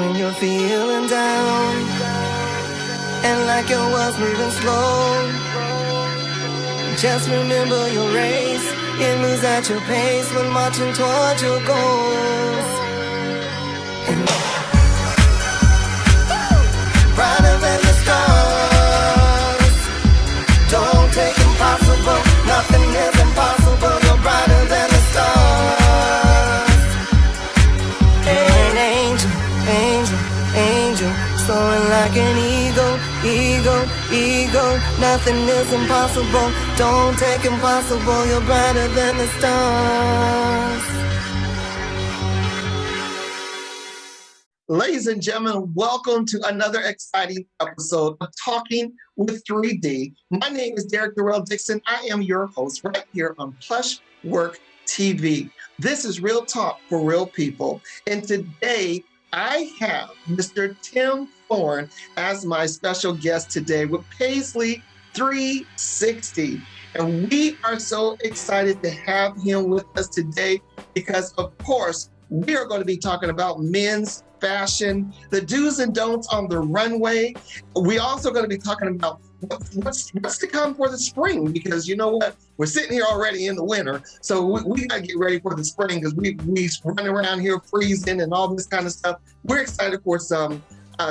when you're feeling down and like your world's moving slow, just remember your race. It moves at your pace when marching towards your goals. And brighter than the stars. Don't take impossible. Nothing is impossible. You're brighter than the stars. An angel, angel, angel, soaring like an eagle, eagle, eagle. Nothing is impossible. Don't take impossible. You're brighter than the stars. Ladies and gentlemen, welcome to another exciting episode of Talking with 3D. My name is Derek Darrell Dixon. I am your host right here on Plush Work TV. This is Real Talk for Real People. And today I have Mr. Tim Thorn as my special guest today with Paisley 360. And we are so excited to have him with us today because, of course, we are going to be talking about men's fashion, the do's and don'ts on the runway. We're also going to be talking about what's to come for the spring, because you know what? We're sitting here already in the winter, so we got to get ready for the spring because we running around here freezing and all this kind of stuff. We're excited for some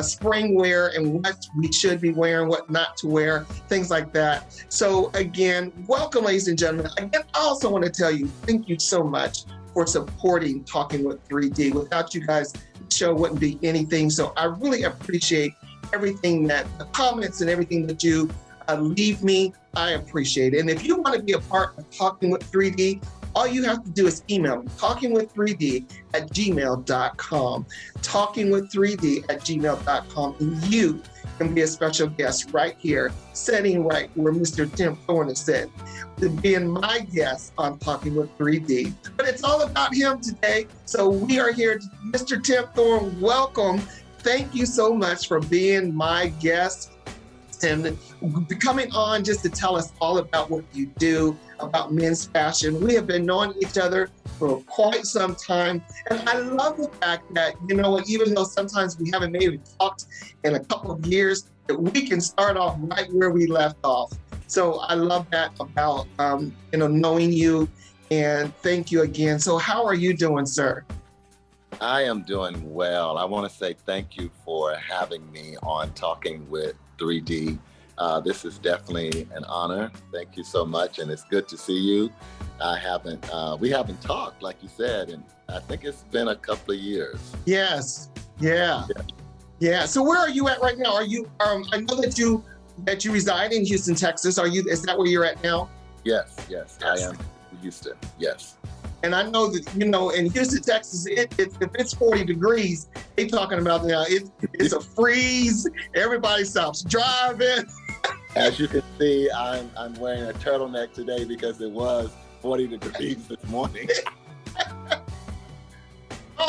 spring wear and what we should be wearing, what not to wear, things like that. So again, welcome, ladies and gentlemen. Again, I also want to tell you, thank you so much for supporting Talking with 3D. Without you guys, the show wouldn't be anything. So I really appreciate everything the comments and everything that you leave me. I appreciate it. And if you want to be a part of Talking with 3D, all you have to do is email me, talkingwith3d@gmail.com, talkingwith3d@gmail.com, and you can be a special guest right here, sitting right where Mr. Tim Thorn is sitting, to being my guest on Talking with 3D. But it's all about him today. So we are here. Mr. Tim Thorn, welcome. Thank you so much for being my guest and coming on just to tell us all about what you do, about men's fashion. We have been knowing each other for quite some time. And I love the fact that, you know, even though sometimes we haven't maybe talked in a couple of years, that we can start off right where we left off. So I love that about, knowing you, and thank you again. So how are you doing, sir? I am doing well. I want to say thank you for having me on Talking with 3D. This is definitely an honor. Thank you so much, and it's good to see you. We haven't talked, like you said, and I think it's been a couple of years. Yes. Yeah. So where are you at right now? Are you? I know that you reside in Houston, Texas. Is that where you're at now? Yes. I am in Houston. Yes. And I know that, in Houston, Texas, if it's 40 degrees, they're talking about it's a freeze. Everybody stops driving. As you can see, I'm wearing a turtleneck today because it was 40 degrees this morning.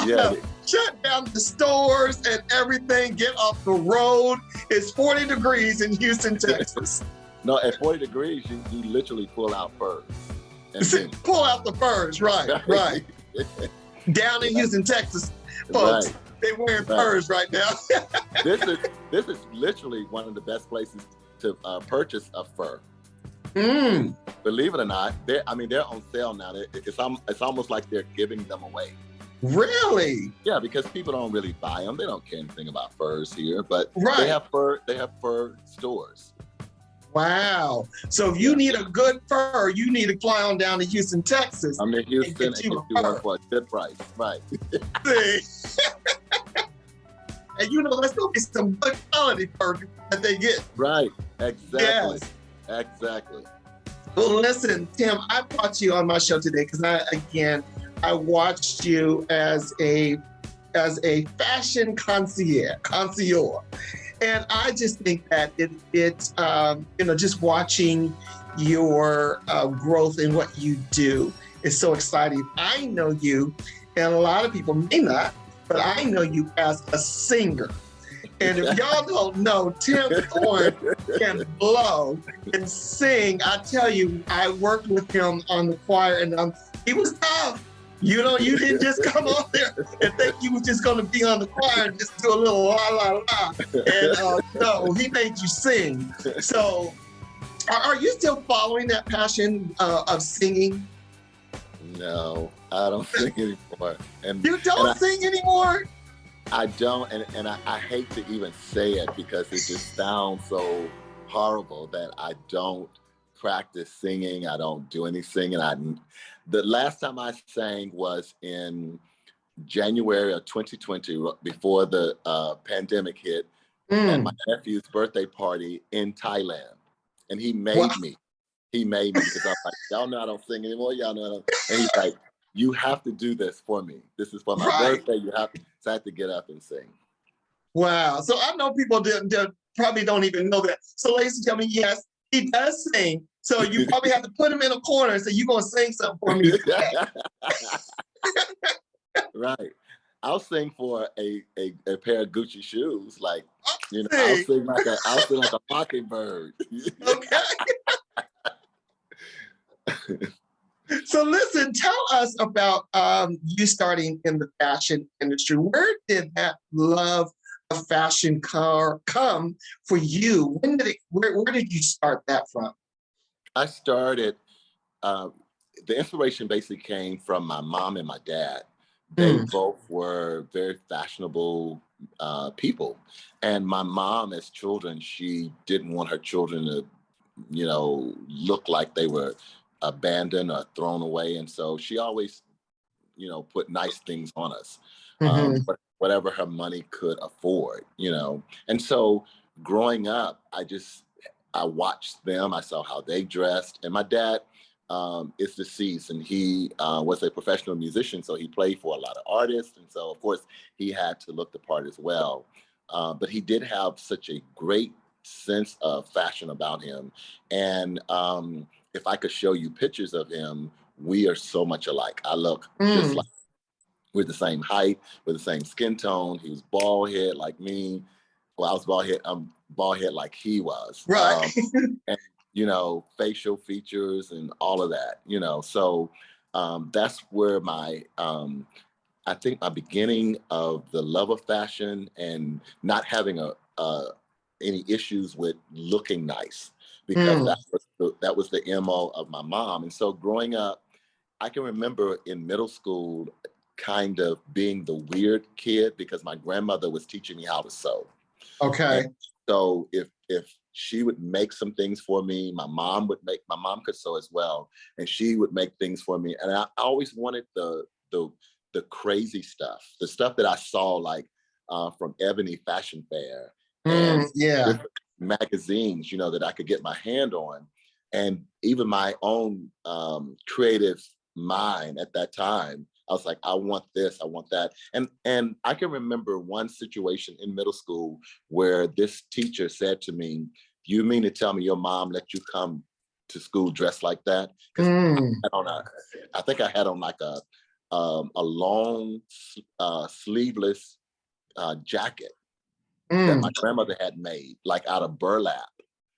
Yeah. Shut down the stores and everything. Get off the road. It's 40 degrees in Houston, Texas. No, at 40 degrees, you literally pull out furs. Pull out the furs, right. Down in Houston, Texas, folks, they're wearing furs right now. This is literally one of the best places to purchase a fur. Believe it or not, they're on sale now. It's almost like they're giving them away. Really? Yeah, because people don't really buy them. They don't care anything about furs here, but right. They have fur stores. Wow. So if you need a good fur, you need to fly on down to Houston, Texas. I'm in Houston and get you one for a good price. Right. See? And there's going to be some good quality fur that they get. Right. Exactly. Yes. Exactly. Well, listen, Tim, I brought you on my show today because I watched you as a fashion connoisseur. And I just think that it's just watching your growth in what you do is so exciting. I know you, and a lot of people may not, but I know you as a singer. And if y'all don't know, Tim Thorn can blow and sing. I tell you, I worked with him on the choir, and he was tough. You didn't just come on there and think you were just going to be on the choir and just do a little la la la. And no, he made you sing. So, are you still following that passion of singing? No, I don't sing anymore. And you don't sing anymore? I don't, and I hate to even say it because it just sounds so horrible that I don't practice singing. I don't do any singing. The last time I sang was in January of 2020, before the pandemic hit, at my nephew's birthday party in Thailand. And he made me. He made me because I'm like, y'all know I don't sing anymore. Y'all know I don't. And he's like, you have to do this for me. This is for my birthday. You have to. So I have to get up and sing. Wow. So I know people probably don't even know that. So ladies and gentlemen, yes, he does sing. So you probably have to put him in a corner and say, you're going to sing something for me. Right. I'll sing for a pair of Gucci shoes. Like, I'll sing like a mockingbird. Okay. So listen, tell us about you starting in the fashion industry. Where did that love of fashion come for you? Where did you start that from? I started, the inspiration basically came from my mom and my dad. They both were very fashionable people. And my mom, as children, she didn't want her children to, look like they were abandoned or thrown away. And so she always, put nice things on us, whatever her money could afford, And so growing up, I watched them. I saw how they dressed. And my dad is deceased, and he was a professional musician. So he played for a lot of artists. And so, of course, he had to look the part as well. But he did have such a great sense of fashion about him. And if I could show you pictures of him, we are so much alike. I look just like we're the same height, we're the same skin tone. He was bald head like me. Well, I was bald head. I'm bald head like he was. Right. And, facial features and all of that, So that's where I think my beginning of the love of fashion and not having any issues with looking nice, because that was the MO of my mom. And so growing up, I can remember in middle school kind of being the weird kid because my grandmother was teaching me how to sew. Okay. And so if she would make some things for me, my mom could sew as well, and she would make things for me. And I always wanted the crazy stuff, the stuff that I saw like from Ebony Fashion Fair and magazines, that I could get my hand on. And even my own creative mind at that time, I was like, I want this, I want that. And I can remember one situation in middle school where this teacher said to me, you mean to tell me your mom let you come to school dressed like that? Because I think I had on like a long sleeveless jacket that my grandmother had made, like out of burlap.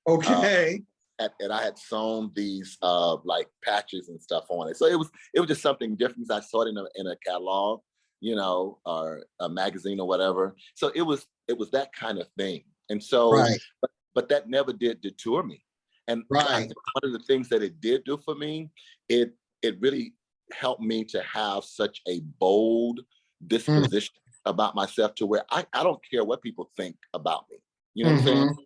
Okay. And I had sewn these like patches and stuff on it. So it was just something different. I saw it in a catalog, or a magazine or whatever. So it was that kind of thing. And so, but that never did deter me. And I think one of the things that it did do for me, it really helped me to have such a bold disposition about myself, to where I don't care what people think about me. You know what I'm saying?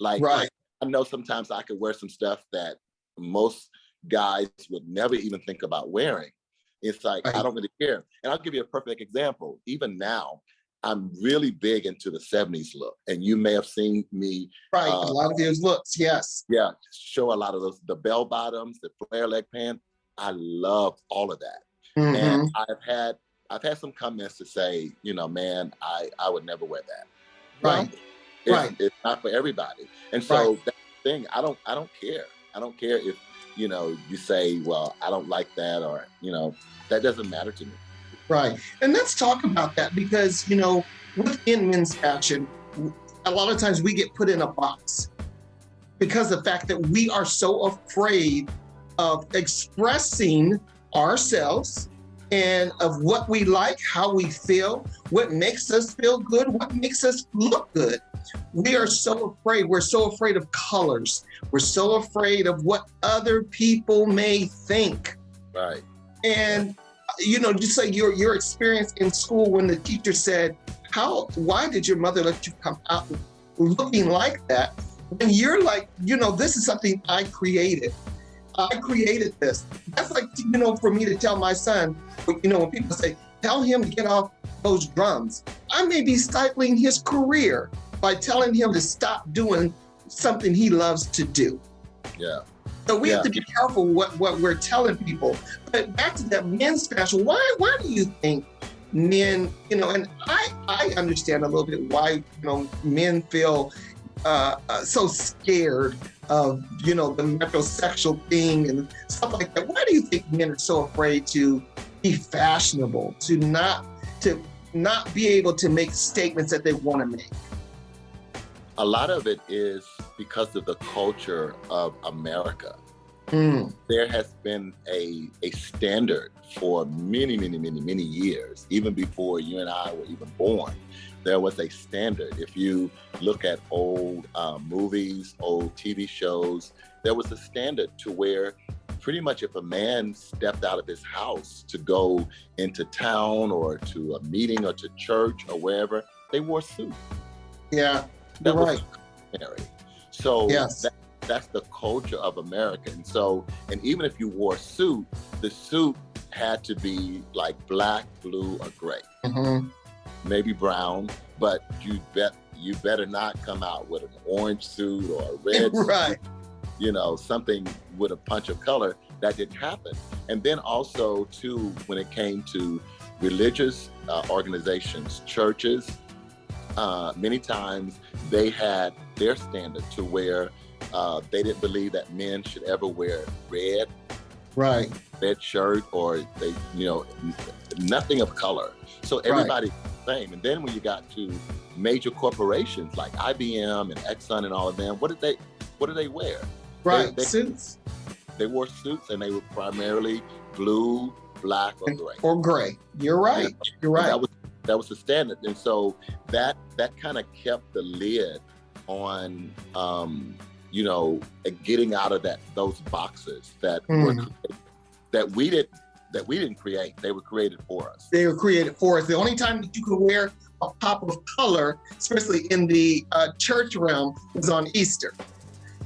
Like, I know sometimes I could wear some stuff that most guys would never even think about wearing. It's like, I don't really care. And I'll give you a perfect example. Even now, I'm really big into the 70s look. And you may have seen me. A lot of those looks, yes. Yeah, show a lot of those, the bell bottoms, the flare leg pants. I love all of that. And I've had some comments to say, man, I would never wear that. It's not for everybody. And so that's the thing. I don't care. I don't care if, you say, well, I don't like that, or, that doesn't matter to me. Right. And let's talk about that, because, within men's fashion, a lot of times we get put in a box because of the fact that we are so afraid of expressing ourselves and of what we like, how we feel, what makes us feel good, what makes us look good. We are so afraid. We're so afraid of colors. We're so afraid of what other people may think. Right. And, you know, just like your experience in school when the teacher said, why did your mother let you come out looking like that? When you're like, you know, this is something I created. I created this. That's like, you know, for me to tell my son, you know, when people say, tell him to get off those drums, I may be stifling his career by telling him to stop doing something he loves to do. Yeah. So we have to be careful what we're telling people. But back to that men's fashion, why do you think men, you know, and I understand a little bit why, you know, men feel so scared of, you know, the metrosexual thing and stuff like that. Why do you think men are so afraid to be fashionable, to not be able to make statements that they want to make? A lot of it is because of the culture of America. There has been a standard for many years, even before you and I were even born. There was a standard. If you look at old movies, old TV shows, there was a standard to where pretty much if a man stepped out of his house to go into town or to a meeting or to church or wherever, they wore a suit. Yeah, that you're was customary. So yes. That's the culture of America. And even if you wore a suit, the suit had to be like black, blue, or gray. Maybe brown, but you better not come out with an orange suit or a red suit, you know, something with a punch of color. That didn't happen. And then also too, when it came to religious organizations, churches, many times they had their standard to where they didn't believe that men should ever wear red shirt, or they, you know, nothing of color. So everybody the same. And then when you got to major corporations like IBM and Exxon and all of them, what did they wear? Suits. They wore suits, and they were primarily blue, black, or gray. Or gray. You're right. You're right. That was the standard. And so that kind of kept the lid on you know, getting out of those boxes that were that we didn't create. They were created for us. They were created for us. The only time that you could wear a pop of color, especially in the church realm, was on Easter.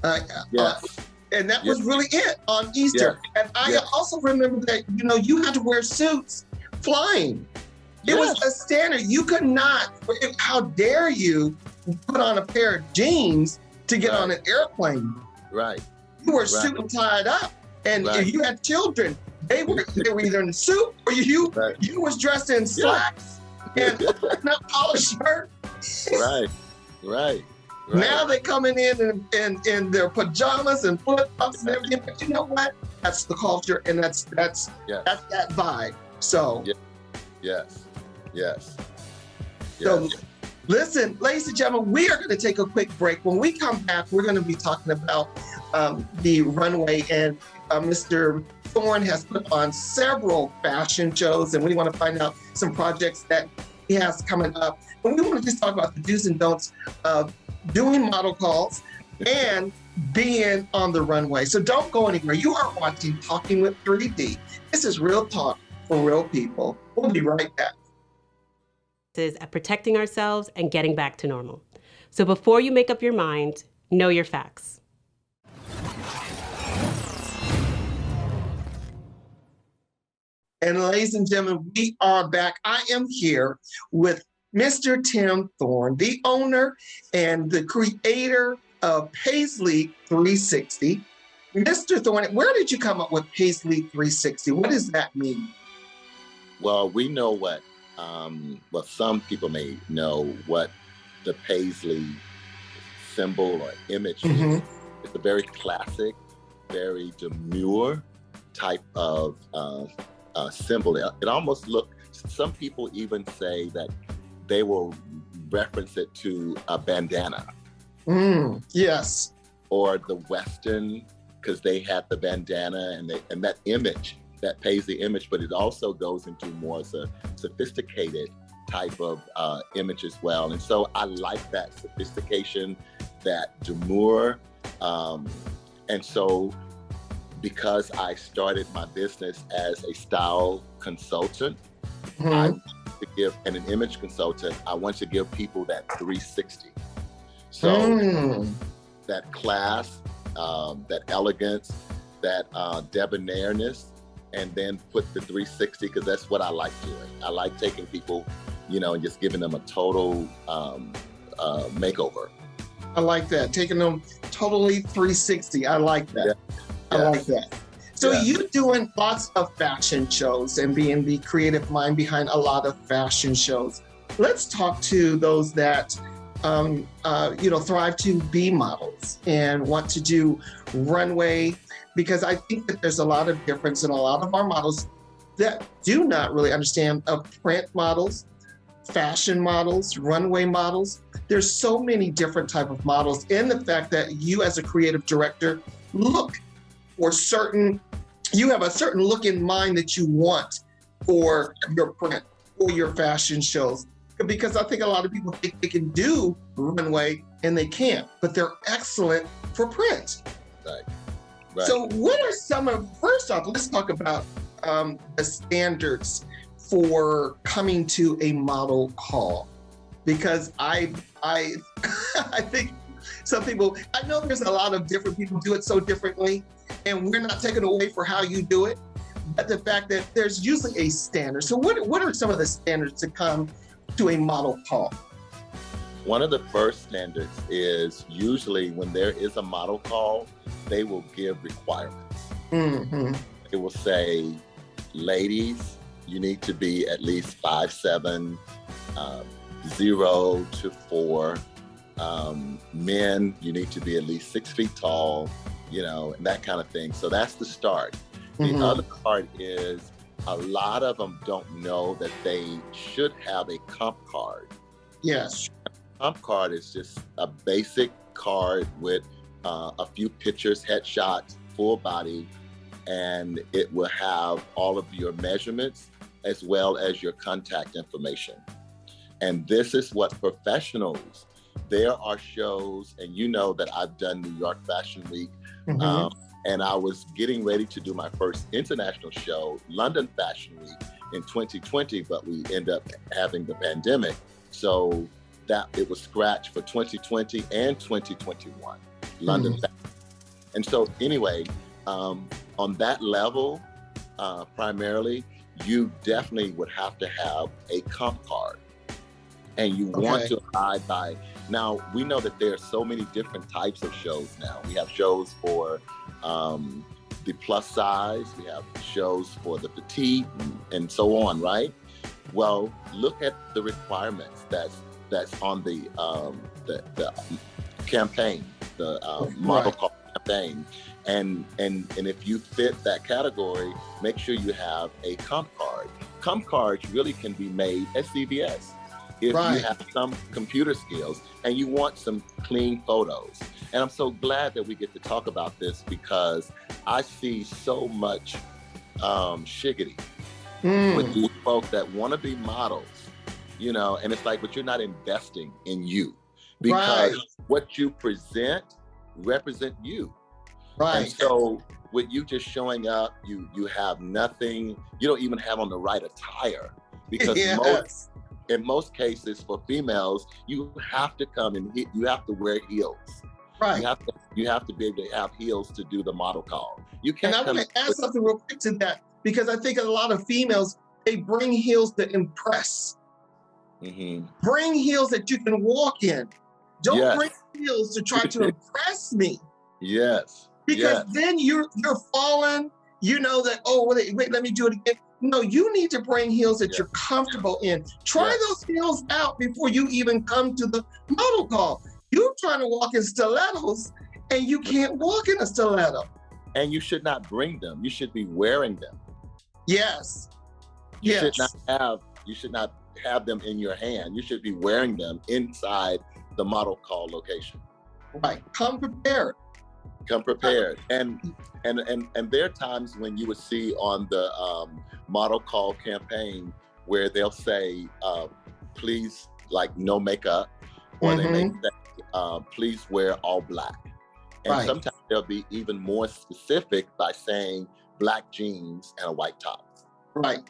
And that was really it on Easter. And I also remember that, you know, you had to wear suits flying. It was a standard. You could not, how dare you put on a pair of jeans to get on an airplane. You were suit and tied up. And if you had children, they were either in a suit or you was dressed in slacks and not polished shirt. Now they're coming in their pajamas and flip-flops and everything. But you know what? That's the culture, and that's that vibe. So So listen, ladies and gentlemen, we are going to take a quick break. When we come back, we're going to be talking about the runway, and Mr. Thorn has put on several fashion shows, and we want to find out some projects that he has coming up. And we want to just talk about the do's and don'ts of doing model calls and being on the runway. So don't go anywhere. You are watching Talking with 3D. This is real talk for real people. We'll be right back. Is at protecting ourselves and getting back to normal. So before you make up your mind, know your facts. And ladies and gentlemen, we are back. I am here with Mr. Tim Thorn, the owner and the creator of Paisley 360. Mr. Thorn, where did you come up with Paisley 360? What does that mean? Well, we know what some people may know what the Paisley symbol or image is. It's a very classic, very demure type of symbol. It almost some people even say that they will reference it to a bandana. Yes. Or the Western, because they had the bandana and that image Paisley image, but it also goes into more sophisticated type of image as well. And so I like that sophistication, that demure. And so because I started my business as a style consultant, I want to give, and an image consultant, I want to give people that 360. So that class, that elegance, that debonaireness, and then put the 360, because that's what I like doing. I like taking people, and just giving them a total makeover. I like that. Taking them totally 360. I like that. Yeah. I like that. So you doing lots of fashion shows and being the creative mind behind a lot of fashion shows. Let's talk to those that thrive to be models and want to do runway, because I think that there's a lot of difference in a lot of our models that do not really understand of print models, fashion models, runway models. There's so many different type of models, and the fact that you as a creative director look for you have a certain look in mind that you want for your print or your fashion shows. Because I think a lot of people think they can do runway and they can't, but they're excellent for print. Right. So what are first off, let's talk about the standards for coming to a model call. Because I think some people, I know there's a lot of different people do it so differently, and we're not taking away for how you do it, but the fact that there's usually a standard. So what are some of the standards to come to a model call? One of the first standards is usually when there is a model call, they will give requirements. It will say, ladies, you need to be at least 5'7", 0 to 4. Men, you need to be at least 6 feet tall, and that kind of thing. So that's the start. The other part is a lot of them don't know that they should have a comp card. Yes. Comp card is just a basic card with a few pictures, headshots, full body, and it will have all of your measurements as well as your contact information. And this is what professionals, there are shows, and that I've done New York Fashion Week, and I was getting ready to do my first international show, London Fashion Week in 2020, but we ended up having the pandemic. So that it was scratched for 2020 and 2021, London Fashion. And so anyway, on that level, primarily, you definitely would have to have a comp card. And you want to abide by. Now, we know that there are so many different types of shows now. We have shows for the plus size, we have shows for the petite, and so on, right? Well, look at the requirements that's on the campaign, the model call campaign. And if you fit that category, make sure you have a comp card. Comp cards really can be made at CVS. If you have some computer skills and you want some clean photos. And I'm so glad that we get to talk about this, because I see so much shiggity with these folks that want to be models, and it's like, but you're not investing in you, because what you present represent you. And so with you just showing up, you have nothing, you don't even have on the right attire, because in most cases for females, you have to come and you have to wear heels. You have to be able to have heels to do the model call. You can't. And I want to add something real quick to that, because I think a lot of females, they bring heels to impress. Bring heels that you can walk in. Don't bring heels to try to impress me. Because then you're falling. You know that, wait, let me do it again. No, you need to bring heels that you're comfortable in. Try those heels out before you even come to the model call. You're trying to walk in stilettos and you can't walk in a stiletto. And you should not bring them. You should be wearing them. Yes. You should not have them in your hand. You should be wearing them inside the model call location. Right. Come prepared. Come prepared. And there are times when you would see on the model call campaign where they'll say, please, like, no makeup, or they may say, please wear all black. And sometimes they'll be even more specific by saying black jeans and a white top. Right.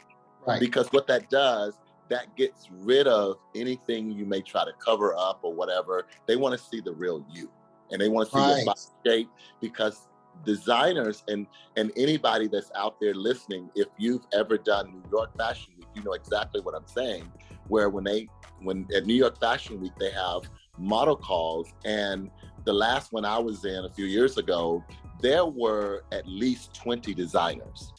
Because what that does, that gets rid of anything you may try to cover up or whatever. They want to see the real you, and they want to see your body shape, because designers and anybody that's out there listening, if you've ever done New York Fashion Week, you know exactly what I'm saying, where when at New York Fashion Week, they have model calls, and the last one I was in a few years ago, there were at least 20 designers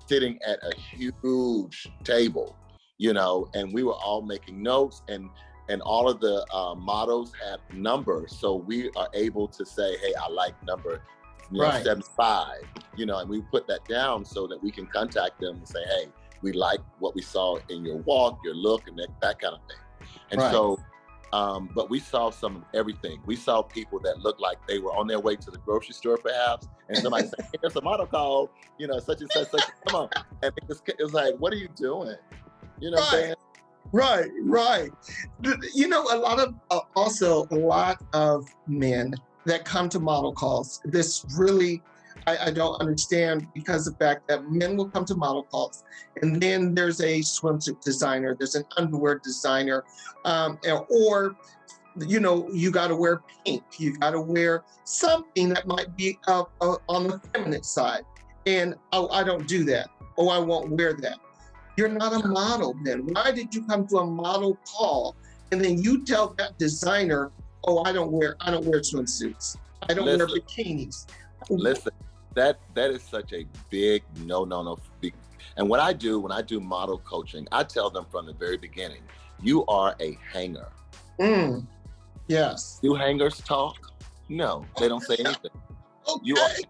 sitting at a huge table, you know, and we were all making notes, and all of the models had numbers. So we are able to say, hey, I like number 75, you know, and we put that down so that we can contact them and say, hey, we like what we saw in your walk, your look, and that kind of thing. And so, but we saw some of everything. We saw people that looked like they were on their way to the grocery store, perhaps, and somebody said, hey, there's a model call, you know, such and such, come on. And it was like, what are you doing? You know what I'm saying? Right. You know, a lot of men that come to model calls, this really, I don't understand, because of the fact that men will come to model calls, and then there's a swimsuit designer, there's an underwear designer, or, you know, you got to wear pink, you got to wear something that might be on the feminine side. And, oh, I don't do that. Oh, I won't wear that. You're not a model then. Why did you come to a model call and then you tell that designer, oh, I don't wear swimsuits. I don't wear bikinis. Listen, that is such a big no. And what I do when I do model coaching, I tell them from the very beginning, you are a hanger. Yes. Do hangers talk? No, they don't say anything. Okay.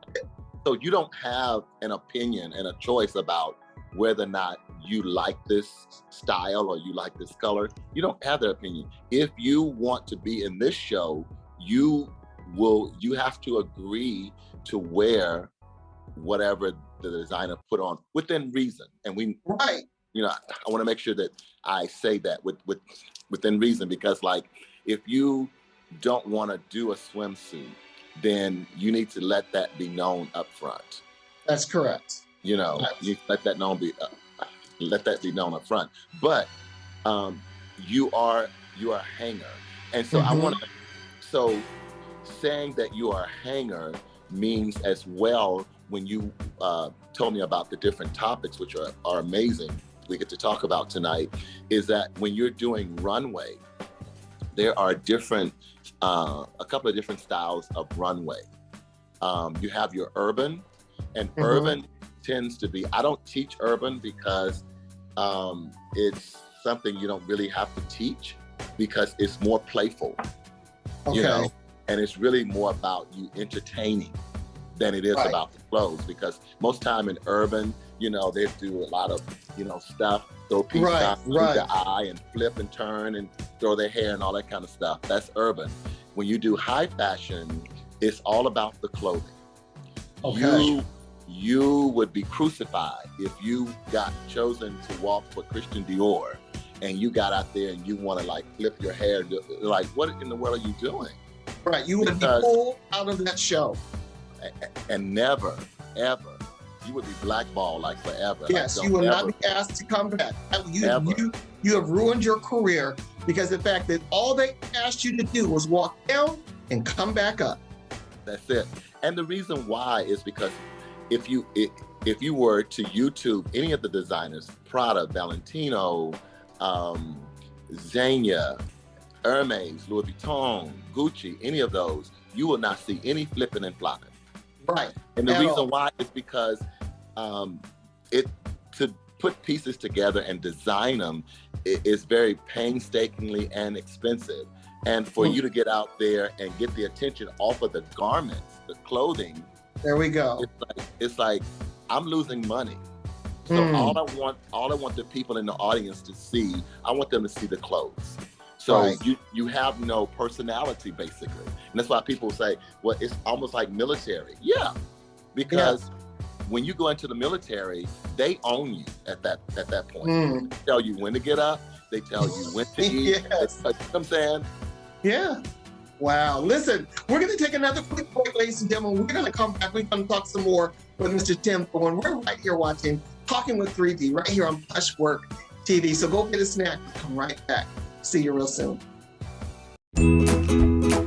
So you don't have an opinion and a choice about whether or not you like this style or you like this color. You don't have that opinion. If you want to be in this show, you have to agree to wear whatever the designer put on within reason. And you know, I want to make sure that I say that within reason, because like, if you don't want to do a swimsuit, then you need to let that be known up front. That's correct. You know, you let that be known up front. But you are a hanger. And so so saying that you are a hanger means as well, when you told me about the different topics, which are amazing, we get to talk about tonight, is that when you're doing runway, there are a couple of different styles of runway. You have your urban, and urban tends to be, I don't teach urban because it's something you don't really have to teach, because it's more playful, you know, and it's really more about you entertaining than it is about the clothes, because most time in urban, you know, they do a lot of, you know, stuff, throw pieces out through the eye and flip and turn and throw their hair and all that kind of stuff. That's urban. When you do high fashion, it's all about the clothing. You would be crucified if you got chosen to walk for Christian Dior and you got out there and you want to like flip your hair. Like, what in the world are you doing? Right, you would be pulled out of that show. And never, ever, you would be blackballed like forever. Yes, you will not be asked to come back. You have ruined your career, because the fact that all they asked you to do was walk down and come back up. That's it. And the reason why is because if you were to YouTube any of the designers, Prada, Valentino, Zegna, Hermes, Louis Vuitton, Gucci, any of those, you will not see any flipping and flopping. Right. And the reason why is because to put pieces together and design them is very painstakingly and expensive. And for you to get out there and get the attention off of the garments, the clothing. There we go. It's like I'm losing money. So all I want the people in the audience to see, I want them to see the clothes. So Right. you have no personality basically. And that's why people say, well, it's almost like military. Yeah, because when you go into the military, they own you at that point. Mm. They tell you when to get up. They tell you when to eat. Yes. You know what I'm saying? Yeah. Wow. Listen, we're going to take another quick break, ladies and gentlemen. We're going to come back. We're going to talk some more with Mr. Tim Thorn. We're right here watching Talking with 3D, right here on Plush Work TV. So go get a snack. Come right back. See you real soon.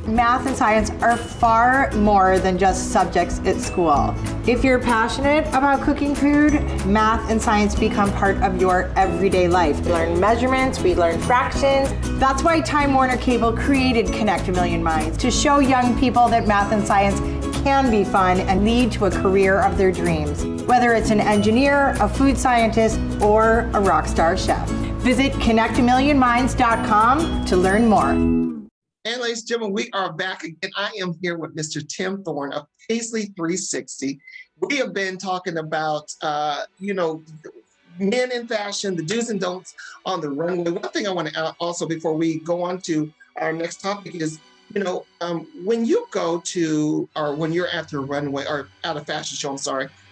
Math and science are far more than just subjects at school. If you're passionate about cooking food, math and science become part of your everyday life. We learn measurements, we learn fractions. That's why Time Warner Cable created Connect a Million Minds, to show young people that math and science can be fun and lead to a career of their dreams. Whether it's an engineer, a food scientist, or a rock star chef. Visit connectamillionminds.com to learn more. And ladies and gentlemen, we are back again. I am here with Mr. Tim Thorn of Paisley 360. We have been talking about, men in fashion, the do's and don'ts on the runway. One thing I want to also, before we go on to our next topic is, when you go to, or when you're at the runway, or at a fashion show,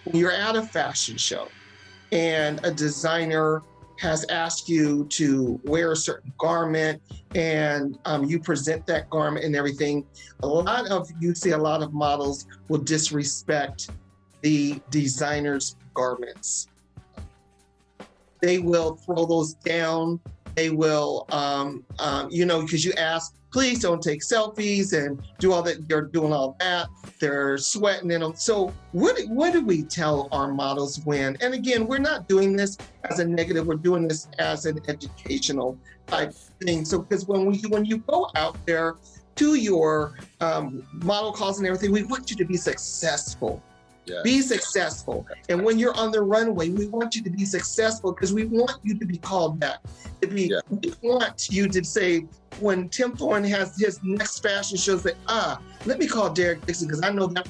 when you're at a fashion show and a designer has asked you to wear a certain garment and you present that garment and everything, you see a lot of models will disrespect the designer's garments. They will throw those down. They will, because you ask, please don't take selfies and do all that. They're doing all that. They're sweating in them. So what do we tell our models when? And again, we're not doing this as a negative. We're doing this as an educational type thing. So because when you go out there to your model calls and everything, we want you to be successful. Yeah. Be successful. And when you're on the runway, we want you to be successful because we want you to be called back. We want you to say, when Tim Thorn has his next fashion show, say, let me call Derek Dixon because I know that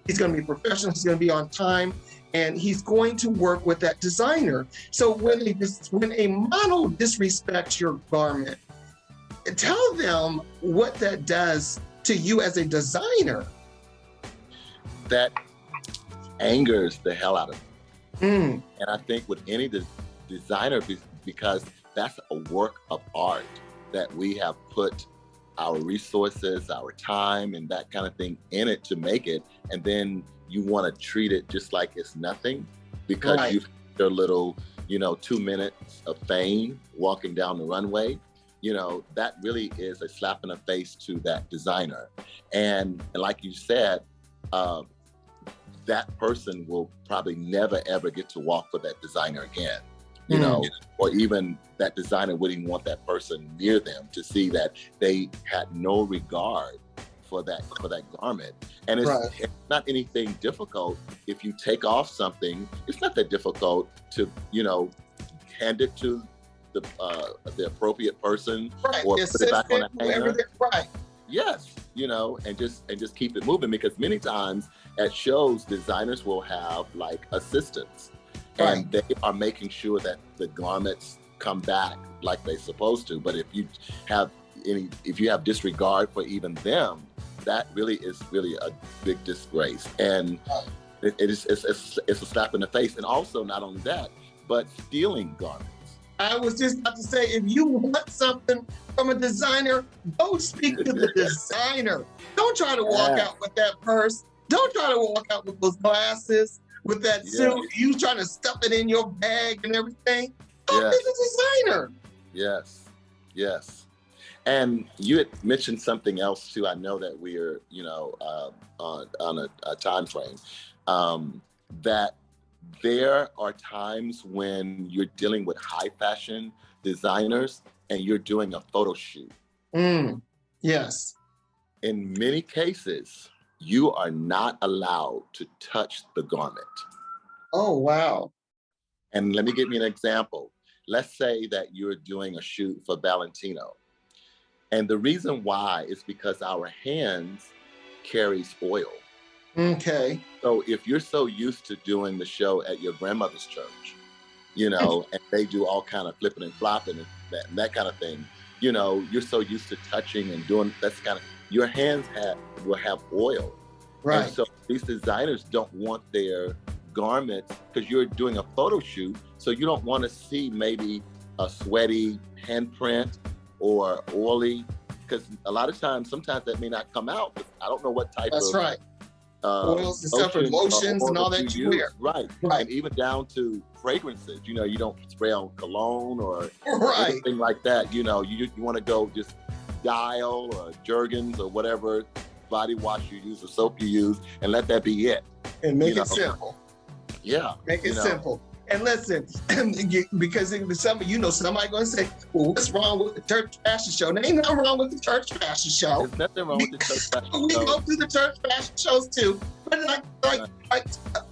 he's going to be professional, he's going to be on time, and he's going to work with that designer. So when a model disrespects your garment, tell them what that does to you as a designer. That angers the hell out of me. Mm. And I think with any designer, because that's a work of art that we have put our resources, our time, and that kind of thing in it to make it, and then you want to treat it just like it's nothing because you've your little, 2 minutes of fame walking down the runway. That really is a slap in the face to that designer. And like you said, that person will probably never ever get to walk for that designer again, or even that designer wouldn't even want that person near them to see that they had no regard for that garment. And it's not anything difficult. If you take off something, it's not that difficult to, hand it to the appropriate person or put it back on a hanger. Yes, and just keep it moving, because many times at shows, designers will have like assistants, and they are making sure that the garments come back like they're supposed to. But if you have disregard for even them, that really is a big disgrace, and it's a slap in the face. And also, not only that, but stealing garments. I was just about to say, if you want something from a designer, go speak to the designer. Don't try to walk out with that purse. Don't try to walk out with those glasses, with that suit. You trying to stuff it in your bag and everything. Go to the designer. Yes. And you had mentioned something else too. I know that we're, on a time frame, that there are times when you're dealing with high fashion designers and you're doing a photo shoot. Yes. In many cases, you are not allowed to touch the garment. Oh, wow. And let me give you an example. Let's say that you're doing a shoot for Valentino. And the reason why is because our hands carries oil. Okay. So if you're so used to doing the show at your grandmother's church, and they do all kind of flipping and flopping and that kind of thing, you know, you're so used to touching and doing, that's kind of, your hands will have oil. Right. And so these designers don't want their garments, because you're doing a photo shoot, so you don't want to see maybe a sweaty handprint or oily, because a lot of times, sometimes that may not come out. I don't know what type That's of right. Oils and stuff, and lotions and all that you wear. Right. Right. And even down to fragrances, you know, you don't spray on cologne or Right. anything like that. You know, you want to go just Dial or Jergens or whatever body wash you use or soap you use, and let that be it. And make it simple. Yeah. Make it simple. And listen, because somebody going to say, well, what's wrong with the church fashion show? And ain't nothing wrong with the church fashion show. There's nothing wrong with the church fashion show. We go through the church fashion shows too. But like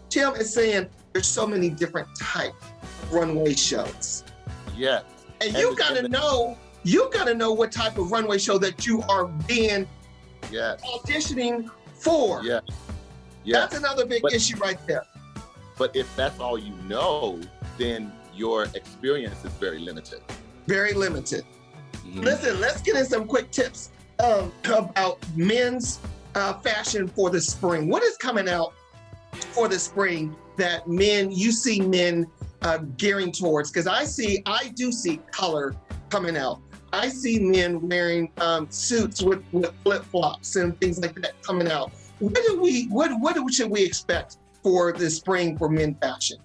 Tim is saying, there's so many different types of runway shows. Yes. And you got to know what type of runway show that you are being auditioning for. Yeah. That's another big issue right there. But if that's all you know, then your experience is very limited. Very limited. Mm-hmm. Listen, let's get in some quick tips about men's fashion for the spring. What is coming out for the spring that you see men gearing towards? Because I do see color coming out. I see men wearing suits with flip-flops and things like that coming out. What should we expect for the spring for men fashion?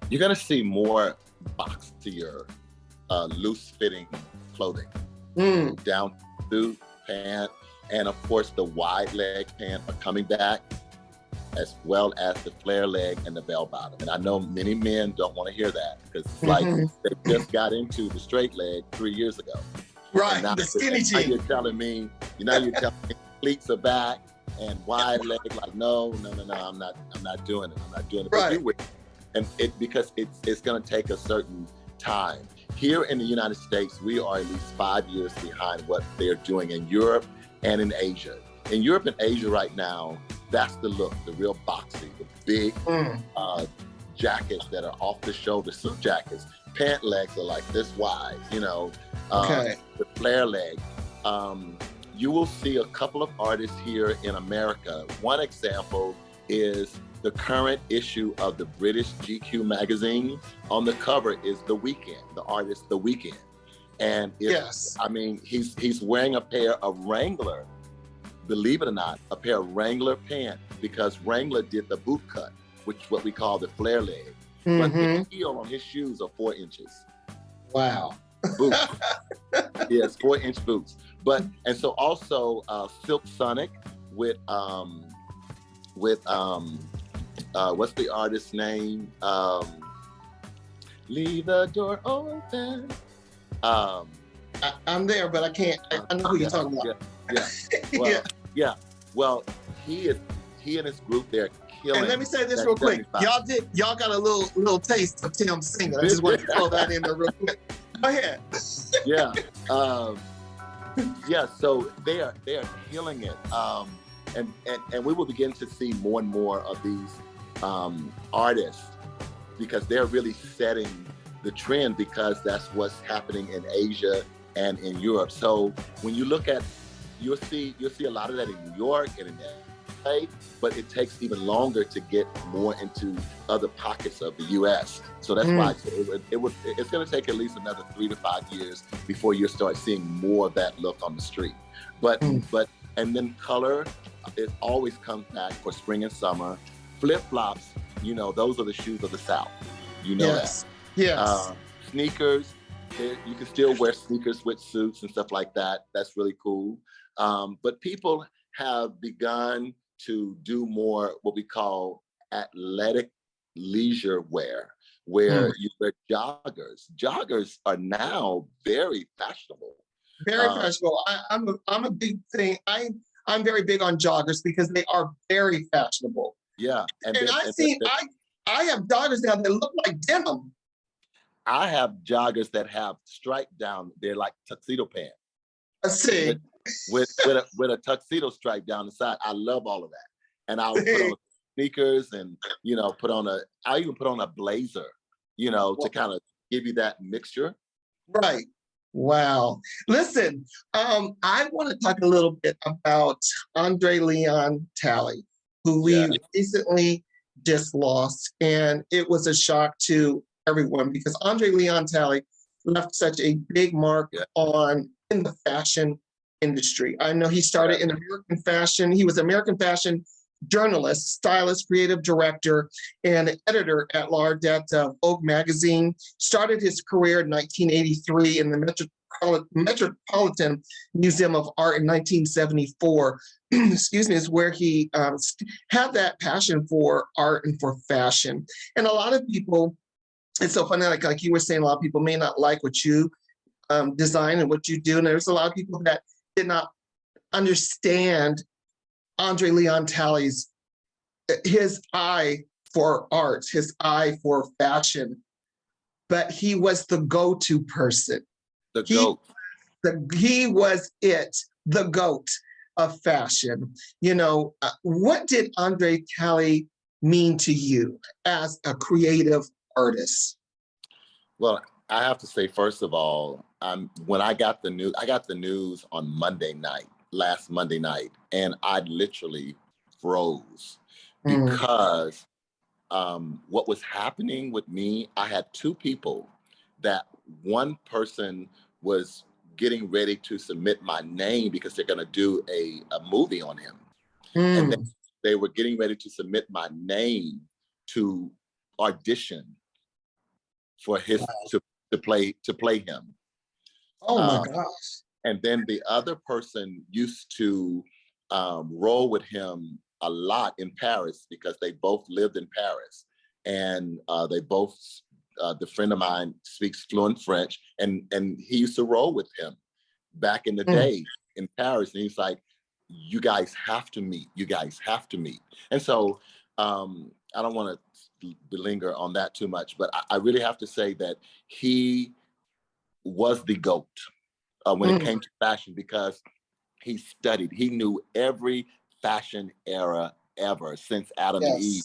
You're gonna see more boxier, loose-fitting clothing. Down suit, pant, and of course the wide leg pant are coming back, as well as the flare leg and the bell bottom. And I know many men don't want to hear that, because it's like they just got into the straight leg 3 years ago. Right, the skinny jeans. You're telling me pleats are back and wide leg. Like, no, I'm not doing it. I'm not doing it. Right. And because it's going to take a certain time. Here in the United States, we are at least 5 years behind what they're doing in Europe and in Asia. In Europe and Asia right now, that's the look, the real boxy, the big jackets that are off the shoulder, suit jackets. Pant legs are like this wide, the flare leg. You will see a couple of artists here in America. One example is the current issue of the British GQ magazine. On the cover is The Weeknd, the artist The Weeknd. And he's wearing a pair of Wrangler, believe it or not, a pair of Wrangler pants, because Wrangler did the boot cut, which is what we call the flare leg. But the heel on his shoes are 4 inches. Wow. Boots. Yes, 4-inch boots. And so also Silk Sonic with what's the artist's name? Leave the door open. I'm there, but I can't. I know who you're talking about. Well, he and his group, they're killing. And let me say this real quick. Y'all got a little taste of Tim singing. I just want to throw that in there real quick. Go ahead. So they are killing it. And we will begin to see more and more of these artists, because they're really setting the trend, because that's what's happening in Asia and in Europe. So when you look at, you'll see a lot of that in New York and in LA, but it takes even longer to get more into other pockets of the U.S. So that's why it's going to take at least another 3 to 5 years before you start seeing more of that look on the street. And then color, it always comes back for spring and summer. Flip-flops, those are the shoes of the South. That. Yes. Sneakers, you can still wear sneakers with suits and stuff like that. That's really cool. But people have begun to do more what we call athletic leisure wear, where you wear joggers. Joggers are now very fashionable. Very fashionable. I'm a big thing. I'm very big on joggers because they are very fashionable. Yeah. I have joggers now that look like denim. I have joggers that have stripe down. They're like tuxedo pants. I see. With a tuxedo stripe down the side. I love all of that. And I'll put on sneakers and, I even put on a blazer, to kind of give you that mixture. Right. Wow. Listen, I want to talk a little bit about Andre Leon Talley, who Yeah. we recently just lost. And it was a shock to everyone because Andre Leon Talley left such a big mark Yeah. in the fashion industry. I know he started in American fashion. He was American fashion journalist, stylist, creative director, and editor at large at Vogue magazine. Started his career in 1983 in the Metropolitan Museum of Art in 1974. Excuse me, is where he had that passion for art and for fashion. And a lot of people, it's so funny, like you were saying, a lot of people may not like what you design and what you do. And there's a lot of people that did not understand Andre Leon Talley's, his eye for art, his eye for fashion, but he was the go-to person. The GOAT. He was the GOAT of fashion. You know, what did Andre Talley mean to you as a creative artist? Well, I have to say, first of all, when I got the news on last Monday night, and I literally froze because what was happening with me, I had two people that one person was getting ready to submit my name because they're going to do a movie on him. And then they were getting ready to submit my name to audition for his to play him. Oh my gosh. And then the other person used to roll with him a lot in Paris because they both lived in Paris. And they both, the friend of mine speaks fluent French, and he used to roll with him back in the day in Paris. And he's like, you guys have to meet. You guys have to meet. And so I don't want to linger on that too much, but I really have to say that he was the GOAT when it came to fashion because he studied. He knew every fashion era ever since Adam and Eve.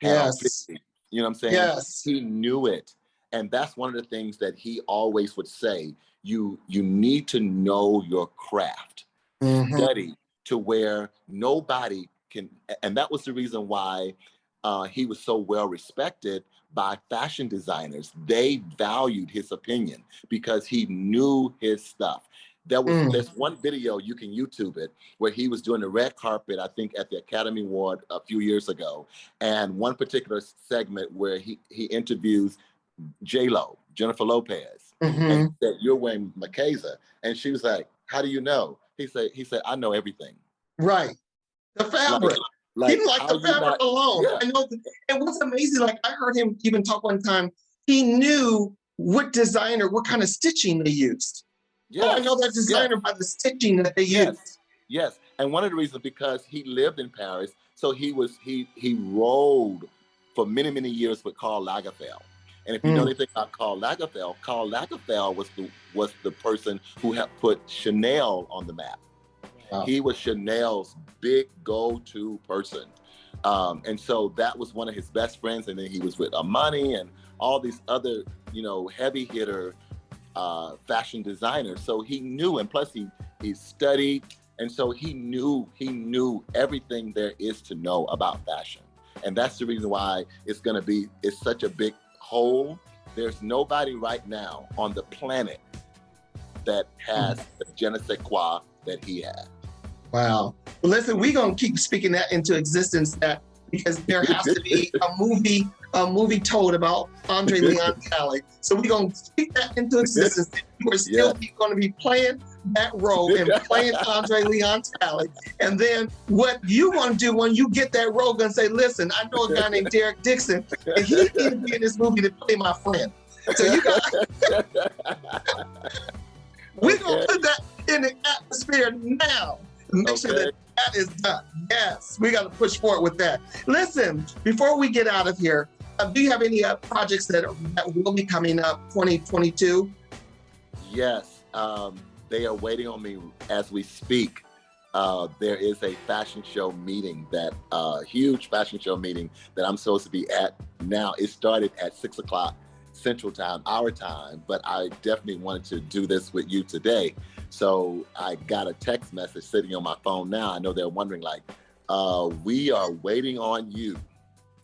Yes. You know what I'm saying? Yes. He knew it. And that's one of the things that he always would say. You need to know your craft. Study to where nobody can, and that was the reason why he was so well respected by fashion designers. They valued his opinion because he knew his stuff. There's one video, you can YouTube it, where he was doing the red carpet, I think at the Academy Award a few years ago. And one particular segment where he interviews J-Lo, Jennifer Lopez, and said, "You're wearing Mackenzie." And she was like, "How do you know?" He said, "I know everything." Right. The fabric. Like, he didn't like the fabric alone. Yeah. I know. And what's amazing, like I heard him even talk one time, he knew what kind of stitching they used. Yes. Oh, I know that designer by the stitching that they used. Yes. And one of the reasons, because he lived in Paris, so he rolled for many, many years with Karl Lagerfeld. And if you know anything about Karl Lagerfeld was the person who helped put Chanel on the map. Wow. He was Chanel's big go-to person. And so that was one of his best friends. And then he was with Armani and all these other, heavy hitter fashion designers. So he knew, and plus he studied. And so he knew everything there is to know about fashion. And that's the reason why it's such a big hole. There's nobody right now on the planet that has the je ne sais quoi that he had. Wow. Well, listen, we're going to keep speaking that into existence, because there has to be a movie told about Andre Leon Talley. So we're going to speak that into existence. We're still going to be playing that role and playing Andre Leon Talley. And then what you want to do when you get that role, going to say, listen, I know a guy named Derek Dixon, and he need to be in this movie to play my friend. So you got we're going to put that in the atmosphere now. Make sure that is done. Yes, we got to push forward with that. Listen, before we get out of here, do you have any projects that will be coming up 2022? Yes, they are waiting on me as we speak. There is a fashion show meeting huge fashion show meeting that I'm supposed to be at now. It started at 6:00 Central Time, our time, but I definitely wanted to do this with you today. So I got a text message sitting on my phone now. I know they're wondering, like, we are waiting on you.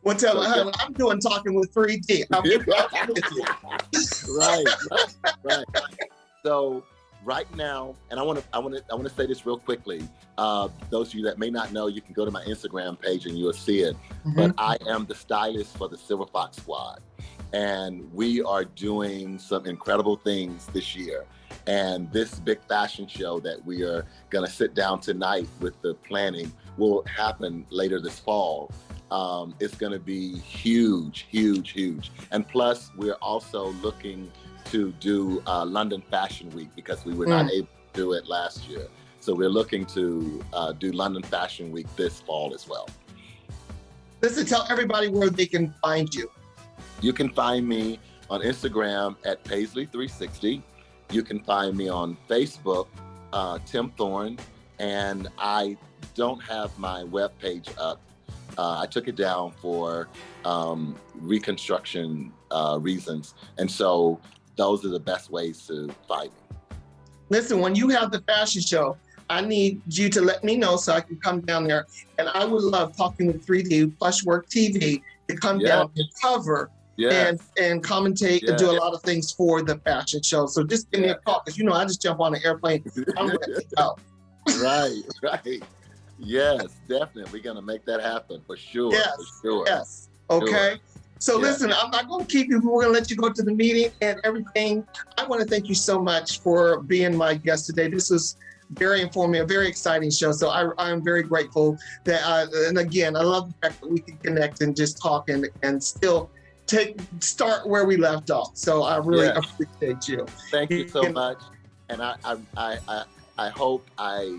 Well, tell her I'm doing talking with 3D. I'm talking with you. Right. So right now, and I want to say this real quickly. Those of you that may not know, you can go to my Instagram page and you'll see it. Mm-hmm. But I am the stylist for the Silver Fox Squad, and we are doing some incredible things this year. And this big fashion show that we are going to sit down tonight with the planning will happen later this fall. It's going to be huge. And plus, we're also looking to do London Fashion Week because we were not able to do it last year. So we're looking to do London Fashion Week this fall as well. Listen, tell everybody where they can find you. You can find me on Instagram at Paisley360. You can find me on Facebook, Tim Thorn, and I don't have my webpage up. I took it down for reconstruction reasons, and so those are the best ways to find me. Listen, when you have the fashion show, I need you to let me know so I can come down there, and I would love talking with 3D Plushwork TV to come down and cover and commentate and do a lot of things for the fashion show. So just give me a call, because I just jump on an airplane. I'm ready to go. Right. Yes, definitely. We're going to make that happen for sure. Yes. Okay. So listen, I'm not going to keep you. We're going to let you go to the meeting and everything. I want to thank you so much for being my guest today. This was very informative, very exciting show. So I'm very grateful that, and again, I love the fact that we can connect and just talk and still start where we left off. So I really appreciate you. Thank you so much. And I hope I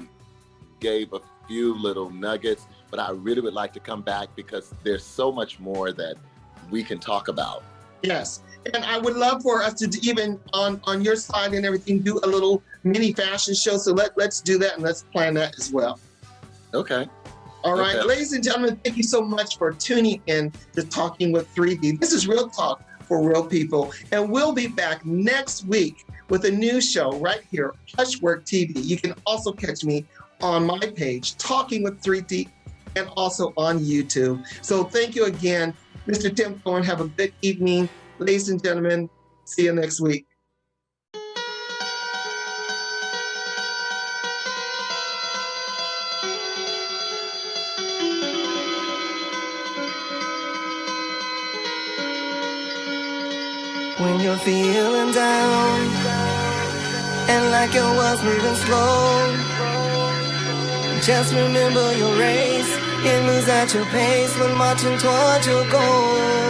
gave a few little nuggets, but I really would like to come back because there's so much more that we can talk about. Yes. And I would love for us to even on your side and everything, do a little mini fashion show. So let's do that, and let's plan that as well. Okay. All right. Okay. Ladies and gentlemen, thank you so much for tuning in to Talking with 3D. This is Real Talk for Real People. And we'll be back next week with a new show right here, Plushwork TV. You can also catch me on my page, Talking with 3D, and also on YouTube. So thank you again, Mr. Tim Thorn. Have a good evening. Ladies and gentlemen, see you next week. When you're feeling down and like your world's moving slow, just remember your race. It moves at your pace when marching towards your goal.